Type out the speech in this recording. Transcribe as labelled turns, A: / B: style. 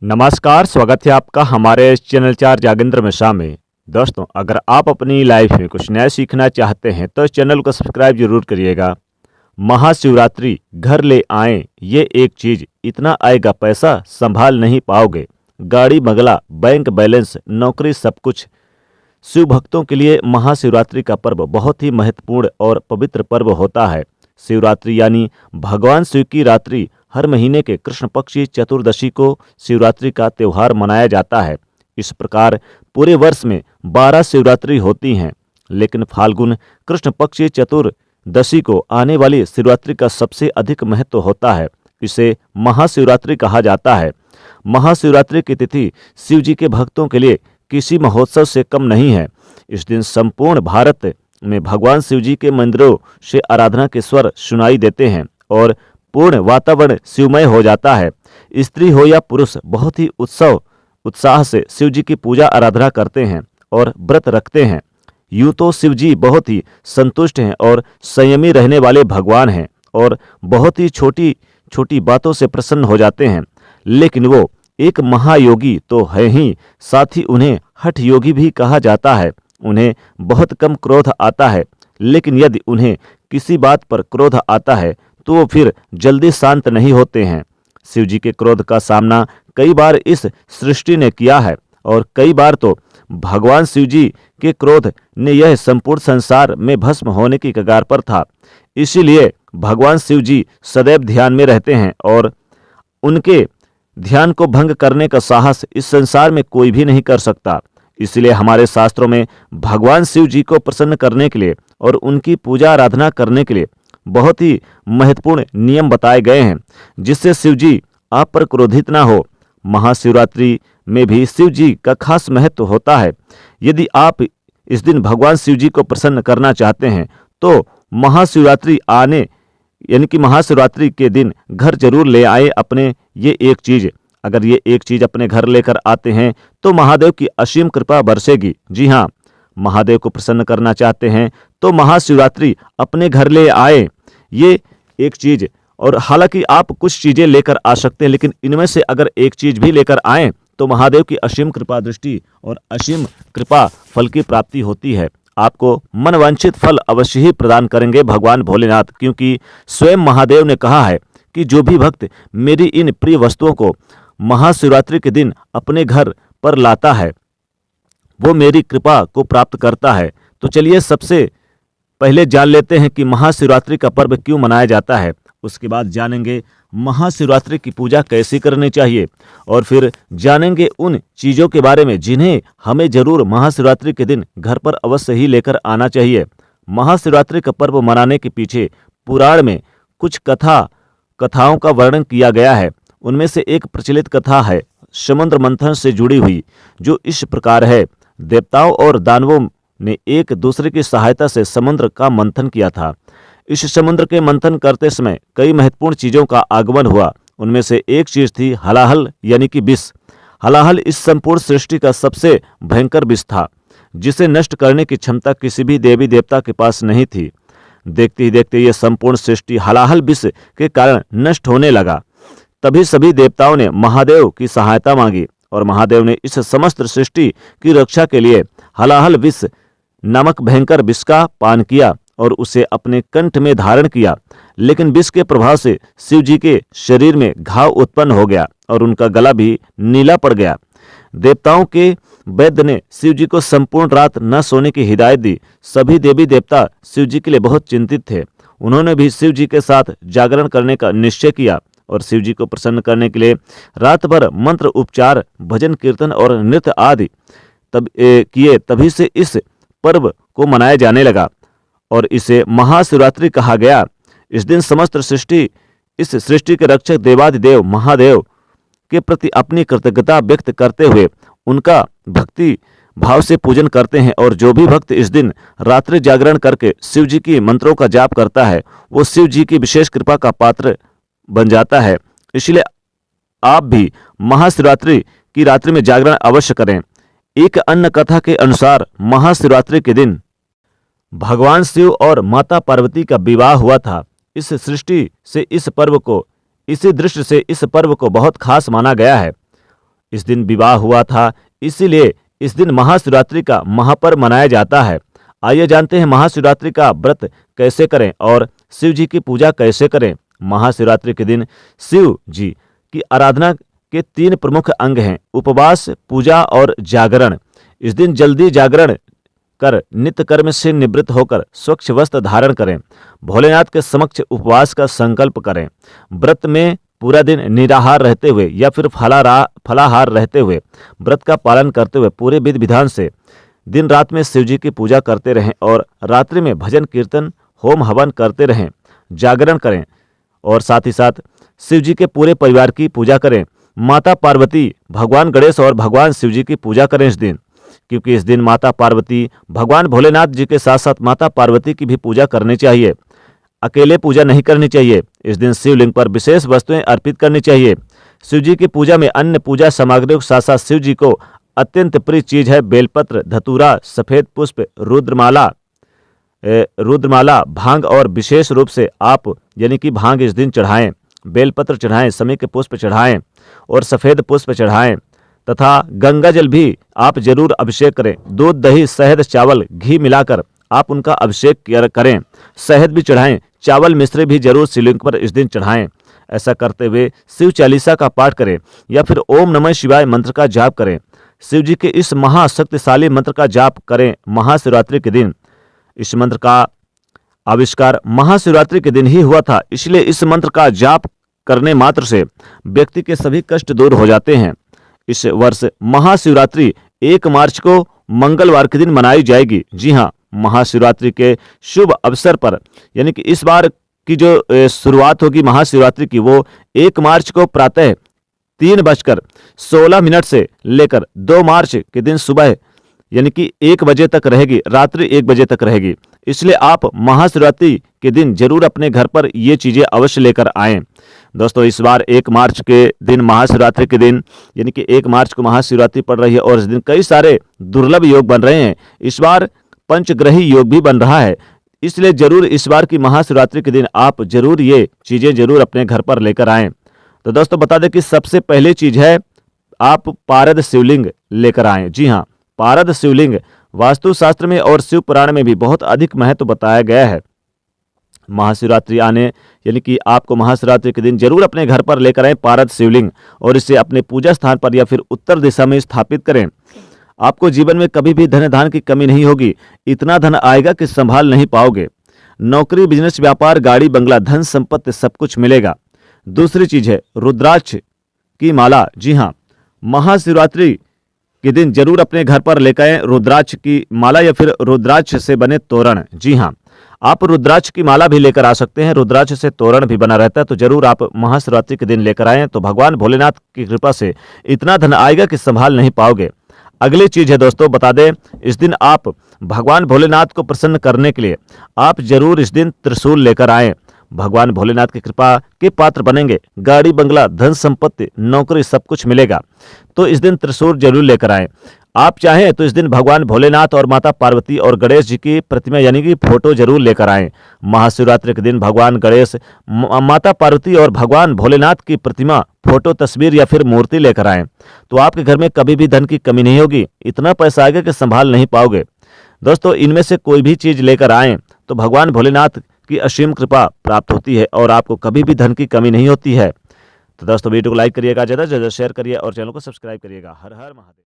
A: नमस्कार, स्वागत है आपका हमारे चैनल 4 जागेंद्र मिश्रा में। दोस्तों, अगर आप अपनी लाइफ में कुछ नया सीखना चाहते हैं तो इस चैनल को सब्सक्राइब जरूर करिएगा। महाशिवरात्रि घर ले आए, ये एक चीज इतना आएगा पैसा संभाल नहीं पाओगे। गाड़ी बंगला बैंक बैलेंस नौकरी सब कुछ। शिव भक्तों के लिए महाशिवरात्रि का पर्व बहुत ही महत्वपूर्ण और पवित्र पर्व होता है। शिवरात्रि यानी भगवान शिव की रात्रि। हर महीने के कृष्ण पक्षी चतुर्दशी को शिवरात्रि का त्यौहार मनाया जाता है। इस प्रकार पूरे वर्ष में 12 शिवरात्रि होती हैं, लेकिन फाल्गुन कृष्ण पक्षी चतुर्दशी को आने वाली शिवरात्रि का सबसे अधिक महत्व होता है। इसे महाशिवरात्रि कहा जाता है। महाशिवरात्रि की तिथि शिव जी के भक्तों के लिए किसी महोत्सव से कम नहीं है। इस दिन संपूर्ण भारत में भगवान शिव जी के मंदिरों से आराधना के स्वर सुनाई देते हैं और पूर्ण वातावरण शिवमय हो जाता है। स्त्री हो या पुरुष बहुत ही उत्साह से शिव जी की पूजा आराधना करते हैं और व्रत रखते हैं। यूं तो शिव जी बहुत ही संतुष्ट हैं और संयमी रहने वाले भगवान हैं और बहुत ही छोटी छोटी बातों से प्रसन्न हो जाते हैं, लेकिन वो एक महायोगी तो है ही, साथ ही उन्हें हठ योगी भी कहा जाता है। उन्हें बहुत कम क्रोध आता है, लेकिन यदि उन्हें किसी बात पर क्रोध आता है तो वो फिर जल्दी शांत नहीं होते हैं। शिव जी के क्रोध का सामना कई बार इस सृष्टि ने किया है और कई बार तो भगवान शिव जी के क्रोध ने यह संपूर्ण संसार में भस्म होने की कगार पर था। इसीलिए भगवान शिव जी सदैव ध्यान में रहते हैं और उनके ध्यान को भंग करने का साहस इस संसार में कोई भी नहीं कर सकता। इसलिए हमारे शास्त्रों में भगवान शिव जी को प्रसन्न करने के लिए और उनकी पूजा आराधना करने के लिए बहुत ही महत्वपूर्ण नियम बताए गए हैं, जिससे शिव जी आप पर क्रोधित ना हो। महाशिवरात्रि में भी शिव जी का खास महत्व होता है। यदि आप इस दिन भगवान शिव जी को प्रसन्न करना चाहते हैं तो महाशिवरात्रि महाशिवरात्रि के दिन घर जरूर ले आए अपने ये एक चीज। अगर ये एक चीज अपने घर लेकर आते हैं तो महादेव की असीम कृपा बरसेगी। जी हाँ, महादेव को प्रसन्न करना चाहते हैं तो महाशिवरात्रि अपने घर ले आए ये एक चीज। और हालांकि आप कुछ चीजें लेकर आ सकते हैं, लेकिन इनमें से अगर एक चीज भी लेकर आए तो महादेव की असीम कृपा दृष्टि और असीम कृपा फल की प्राप्ति होती है। आपको मनवांछित फल अवश्य ही प्रदान करेंगे भगवान भोलेनाथ, क्योंकि स्वयं महादेव ने कहा है कि जो भी भक्त मेरी इन प्रिय वस्तुओं को महाशिवरात्रि के दिन अपने घर पर लाता है वो मेरी कृपा को प्राप्त करता है। तो चलिए सबसे पहले जान लेते हैं कि महाशिवरात्रि का पर्व क्यों मनाया जाता है। उसके बाद जानेंगे महाशिवरात्रि की पूजा कैसे करनी चाहिए और फिर जानेंगे उन चीज़ों के बारे में जिन्हें हमें जरूर महाशिवरात्रि के दिन घर पर अवश्य ही लेकर आना चाहिए। महाशिवरात्रि का पर्व मनाने के पीछे पुराण में कुछ कथाओं का वर्णन किया गया है। उनमें से एक प्रचलित कथा है समुद्र मंथन से जुड़ी हुई, जो इस प्रकार है। देवताओं और दानवों ने एक दूसरे की सहायता से समुद्र का मंथन किया था। इस समुद्र के मंथन करते समय कई महत्वपूर्ण चीजों का आगमन हुआ। उनमें से एक चीज थी हलाहल यानी कि विष। हलाहल इस संपूर्ण सृष्टि का सबसे भयंकर विष था, जिसे नष्ट करने की क्षमता किसी भी देवी देवता के पास नहीं थी। देखते ही देखते ये संपूर्ण सृष्टि हलाहल विष के कारण नष्ट होने लगा। तभी सभी देवताओं ने महादेव की सहायता मांगी और महादेव ने इस समस्त सृष्टि की रक्षा के लिए हलाहल विष नामक भयंकर विष का पान किया और उसे अपने कंठ में धारण किया। लेकिन विष के प्रभाव से शिव जी के शरीर में घाव उत्पन्न हो गया और उनका गला भी नीला पड़ गया। देवताओं के वैद्य ने शिव जी को संपूर्ण रात न सोने की हिदायत दी। सभी देवी देवता शिव जी के लिए बहुत चिंतित थे। उन्होंने भी शिव जी के साथ जागरण करने का निश्चय किया और शिव जी को प्रसन्न करने के लिए रात भर मंत्र उपचार भजन कीर्तन और नृत्य आदि किए। तभी से इस पर्व को मनाया जाने लगा और इसे महाशिवरात्रि कहा गया। इस दिन समस्त सृष्टि इस सृष्टि के रक्षक देवाधिदेव महादेव के प्रति अपनी कृतज्ञता व्यक्त करते हुए उनका भक्ति भाव से पूजन करते हैं। और जो भी भक्त इस दिन रात्रि जागरण करके शिव जी की मंत्रों का जाप करता है वो शिव जी की विशेष कृपा का पात्र बन जाता है। इसलिए आप भी महाशिवरात्रि की रात्रि में जागरण अवश्य करें। एक अन्य कथा के अनुसार महाशिवरात्रि के दिन भगवान शिव और माता पार्वती का विवाह हुआ था। इस दृष्टि से इस पर्व को बहुत खास माना गया है। इस दिन विवाह हुआ था, इसीलिए इस दिन महाशिवरात्रि का महापर्व मनाया जाता है। आइए जानते हैं महाशिवरात्रि का व्रत कैसे करें और शिव जी की पूजा कैसे करें। महाशिवरात्रि के दिन शिव जी की आराधना के 3 प्रमुख अंग हैं: उपवास, पूजा और जागरण। इस दिन जल्दी जागरण कर नित्य कर्म से निवृत्त होकर स्वच्छ वस्त्र धारण करें। भोलेनाथ के समक्ष उपवास का संकल्प करें। व्रत में पूरा दिन निराहार रहते हुए या फिर फलाहार रहते हुए व्रत का पालन करते हुए पूरे विधि विधान से दिन रात में शिव जी की पूजा करते रहें और रात्रि में भजन कीर्तन होम हवन करते रहें। जागरण करें और साथ ही साथ शिव जी के पूरे परिवार की पूजा करें। माता पार्वती, भगवान गणेश और भगवान शिव जी की पूजा करें इस दिन, क्योंकि इस दिन माता पार्वती, भगवान भोलेनाथ जी के साथ साथ माता पार्वती की भी पूजा करनी चाहिए। अकेले पूजा नहीं करनी चाहिए। इस दिन शिवलिंग पर विशेष वस्तुएं अर्पित करनी चाहिए। शिव जी की पूजा में अन्य पूजा सामग्रियों के साथ साथ शिव जी को अत्यंत प्रिय चीज है बेलपत्र, धतूरा, सफेद पुष्प, रुद्रमाला, भांग और विशेष रूप से आप यानी कि भांग इस दिन चढ़ाएं, बेलपत्र चढ़ाएं, समी के पुष्प चढ़ाएं और सफेद पुष्प चढ़ाएं तथा गंगा जल भी आप जरूर अभिषेक करें। दूध, दही, शहद, चावल, घी मिलाकर आप उनका अभिषेक करें। शहद भी चढ़ाएं, चावल मिश्री भी जरूर शिवलिंग पर इस दिन चढ़ाएं। ऐसा करते हुए शिव चालीसा का पाठ करें या फिर ओम नमः शिवाय मंत्र का जाप करें। शिव जी के इस महाशक्तिशाली मंत्र का जाप करें महाशिवरात्रि के दिन। इस मंत्र का आविष्कार महाशिवरात्रि के दिन ही हुआ था, इसलिए इस मंत्र का जाप करने मात्र से व्यक्ति के सभी कष्ट दूर हो जाते हैं। इस वर्ष महाशिवरात्रि 1 मार्च को मंगलवार के दिन मनाई जाएगी। जी हाँ, महाशिवरात्रि के शुभ अवसर पर यानी कि इस बार की जो शुरुआत होगी महाशिवरात्रि की वो 1 मार्च को प्रातः 3:16 से लेकर 2 मार्च के दिन सुबह यानी कि 1 बजे तक रहेगी, रात्रि 1 बजे तक रहेगी। इसलिए आप महाशिवरात्रि के दिन जरूर अपने घर पर ये चीजें अवश्य लेकर आएं। दोस्तों, इस बार 1 मार्च के दिन महाशिवरात्रि के दिन यानी कि 1 मार्च को महाशिवरात्रि पड़ रही है और इस दिन कई सारे दुर्लभ योग बन रहे हैं। इस बार पंचग्रही योग भी बन रहा है, इसलिए जरूर इस बार की महाशिवरात्रि के दिन आप जरूर ये चीजें जरूर अपने घर पर लेकर आएं। तो दोस्तों, बता दें कि सबसे पहली चीज है आप पारद शिवलिंग लेकर आएं। जी हाँ, पारद शिवलिंग वास्तुशास्त्र में और शिव पुराण में भी बहुत अधिक महत्व बताया गया है। महाशिवरात्रि आने यानी कि आपको महाशिवरात्रि के दिन जरूर अपने घर पर लेकर आएं पारद शिवलिंग और इसे अपने पूजा स्थान पर या फिर उत्तर दिशा में स्थापित करें। आपको जीवन में कभी भी धन धान की कमी नहीं होगी। इतना धन आएगा कि संभाल नहीं पाओगे। नौकरी, बिजनेस, व्यापार, गाड़ी, बंगला, धन संपत्ति सब कुछ मिलेगा। दूसरी चीज है रुद्राक्ष की माला। जी हाँ, महाशिवरात्रि के दिन जरूर अपने घर पर लेकर आएं रुद्राक्ष की माला या फिर रुद्राक्ष से बने तोरण। जी हाँ, आप रुद्राक्ष की माला भी लेकर आ सकते हैं, रुद्राक्ष से तोरण भी बना रहता है, तो जरूर आप महाशिवरात्रि के दिन लेकर आएं तो भगवान भोलेनाथ की कृपा से इतना धन आएगा कि संभाल नहीं पाओगे। अगली चीज है दोस्तों, बता दें इस दिन आप भगवान भोलेनाथ को प्रसन्न करने के लिए आप जरूर इस दिन त्रिशूल लेकर आएं। भगवान भोलेनाथ की कृपा के पात्र बनेंगे। गाड़ी, बंगला, धन संपत्ति, नौकरी सब कुछ मिलेगा। तो इस दिन त्रिशूल जरूर लेकर आएं। आप चाहें तो इस दिन भगवान भोलेनाथ और माता पार्वती और गणेश जी की प्रतिमा यानी कि फोटो जरूर लेकर आएं। महाशिवरात्रि के दिन भगवान गणेश, माता पार्वती और भगवान भोलेनाथ की प्रतिमा, फोटो, तस्वीर या फिर मूर्ति लेकर आएं तो आपके घर में कभी भी धन की कमी नहीं होगी। इतना पैसा आएगा कि संभाल नहीं पाओगे। दोस्तों, इनमें से कोई भी चीज लेकर आएं तो भगवान भोलेनाथ की असीम कृपा प्राप्त होती है और आपको कभी भी धन की कमी नहीं होती है। तो दोस्तों, वीडियो को लाइक करिएगा, ज़्यादा से ज़्यादा शेयर करिए और चैनल को सब्सक्राइब करिएगा। हर हर महादेव।